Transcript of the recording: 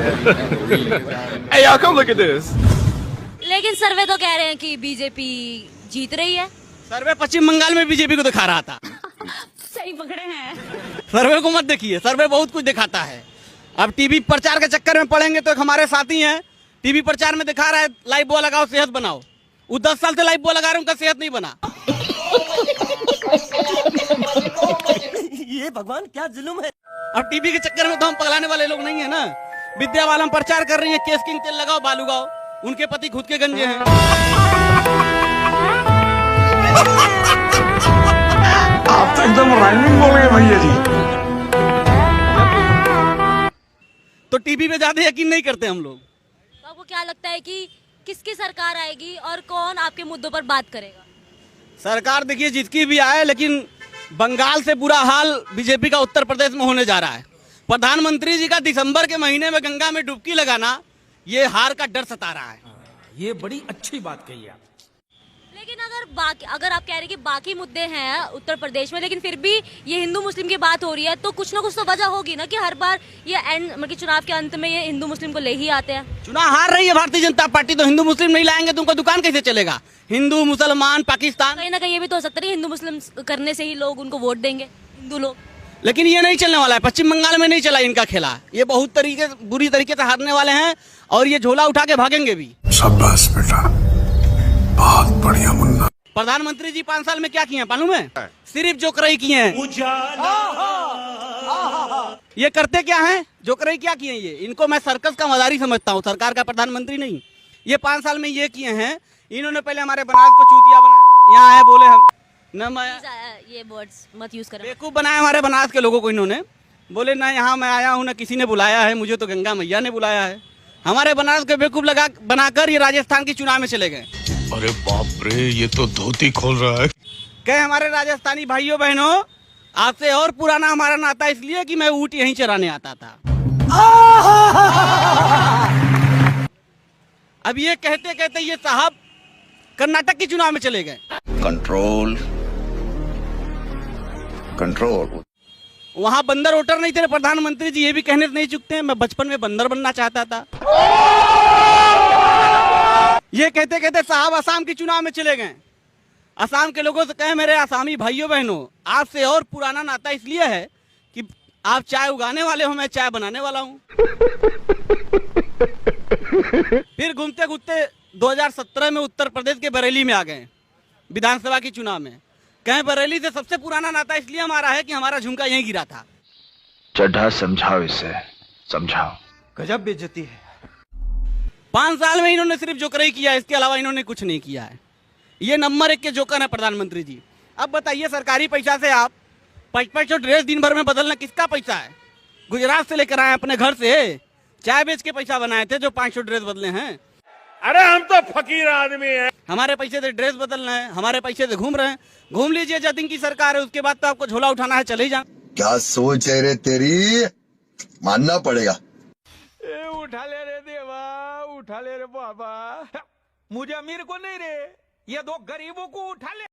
Hey, y'all, come look at this. लेकिन सर्वे तो कह रहे हैं कि बीजेपी जीत रही है। सर्वे पश्चिम बंगाल में बीजेपी को दिखा रहा था। सही पकड़े हैं। सर्वे को मत देखिए, सर्वे बहुत कुछ दिखाता है। अब टीवी प्रचार के चक्कर में पड़ेंगे तो एक हमारे साथी हैं, टीवी प्रचार में दिखा रहा है लाइफ बॉय लगाओ सेहत बनाओ। वो 10 साल से लाइफ बॉय लगा रहे हैं, उनका सेहत नहीं बना। ये भगवान क्या जुल्म है। अब टीवी के चक्कर में तो हम पगलाने वाले लोग नहीं है ना। विद्या बालन प्रचार कर रही है, केस किंग तेल लगाओ बाल उगाओ, उनके पति खुद के गंजे हैं। आप तो एकदम राइमिंग बोल गए भैया जी। तो टीवी पे ज्यादा यकीन नहीं करते हम लोग। तो आपको क्या लगता है कि किसकी सरकार आएगी और कौन आपके मुद्दों पर बात करेगा? सरकार देखिए जिसकी भी आए, लेकिन बंगाल से बुरा हाल बीजेपी का उत्तर प्रदेश में होने जा रहा है। प्रधानमंत्री जी का दिसंबर के महीने में गंगा में डुबकी लगाना, ये हार का डर सता रहा है। ये बड़ी अच्छी बात कही आप। लेकिन अगर आप कह रहे हैं कि बाकी मुद्दे हैं उत्तर प्रदेश में, लेकिन फिर भी ये हिंदू मुस्लिम की बात हो रही है, तो कुछ ना कुछ तो वजह होगी ना कि हर बार ये मतलब चुनाव के अंत में ये हिंदू मुस्लिम को ले ही आते हैं। चुनाव हार रही है भारतीय जनता पार्टी, तो हिंदू मुस्लिम नहीं लाएंगे तो उनका दुकान कैसे चलेगा? हिंदू मुसलमान पाकिस्तान, कहीं ना कहीं ये भी तो हो सकता है हिंदू मुस्लिम करने से ही लोग उनको वोट देंगे, हिंदू लोग। लेकिन ये नहीं चलने वाला है। पश्चिम बंगाल में नहीं चला इनका खेला, ये बहुत बुरी तरीके से हारने वाले हैं और ये झोला उठा के भागेंगे भी। शाबाश बेटा, बहुत बढ़िया मुन्ना। प्रधानमंत्री जी 5 साल में क्या किए हैं मालूम है? सिर्फ जोकराई किए हैं। ये करते क्या हैं? जोकराई क्या किए ये? इनको मैं सर्कस का मदारी समझता हूँ, सरकार का प्रधानमंत्री नहीं। ये 5 साल में ये किए हैं, इन्होंने पहले हमारे बनास को चूतिया बनाया, यहाँ है बोले हम न ये वर्ड्स मत यूज करें। बेवकूफ बनाया हमारे बनास के लोगों को। इन्होंने बोले ना यहाँ मैं आया हूँ, ना किसी ने बुलाया है मुझे, तो गंगा मैया ने बुलाया है। हमारे बनास के बेवकूफ बनाकर ये राजस्थान के चुनाव में चले गए। अरे बाप रे, ये तो धोती खोल रहा है। कहे हमारे राजस्थानी भाइयों बहनों, आपसे और पुराना हमारा नाता इसलिए कि मैं ऊँट यहीं चराने आता था। अब ये कहते कहते ये साहब कर्नाटक के चुनाव में चले गए। Control control. वहां बंदर वोटर नहीं थे प्रधानमंत्री जी, ये भी कहने से नहीं चुकते हैं, मैं बचपन में बंदर बनना चाहता था। ये कहते कहते साहब असम के चुनाव में चले गए। असम के लोगों से कहे मेरे आसामी भाइयों बहनों, आपसे और पुराना नाता इसलिए है कि आप चाय उगाने वाले हो, मैं चाय बनाने वाला हूँ। फिर घूमते घूमते 2017 में उत्तर प्रदेश के बरेली में आ गए विधानसभा के चुनाव में। कहें बरेली से सबसे पुराना नाता इसलिए हमारा है कि हमारा झुमका यहीं गिरा था। चड्ढा समझाओ, इसे समझाओ। गजब बेइज्जती है। 5 साल में इन्होंने सिर्फ जोकराई किया, इसके अलावा इन्होंने कुछ नहीं किया है। ये नंबर 1 के जोकर है प्रधानमंत्री जी। अब बताइए, सरकारी पैसा से आप 5-5 ड्रेस दिन भर में बदलना किसका पैसा है? गुजरात से लेकर आए अपने घर से, चाय बेच के पैसा बनाए थे जो 500 ड्रेस बदले हैं। अरे हम तो फकीर आदमी हैं। हमारे पैसे से ड्रेस बदलना है, हमारे पैसे से घूम रहे हैं। घूम लीजिए, जतिन की सरकार है, उसके बाद तो आपको झोला उठाना है, चले ही जाए। क्या सोच है रे तेरी, मानना पड़ेगा। उठा ले रे देवा, उठा ले रे बाबा। मुझे अमीर को नहीं रे, ये 2 गरीबों को उठा ले।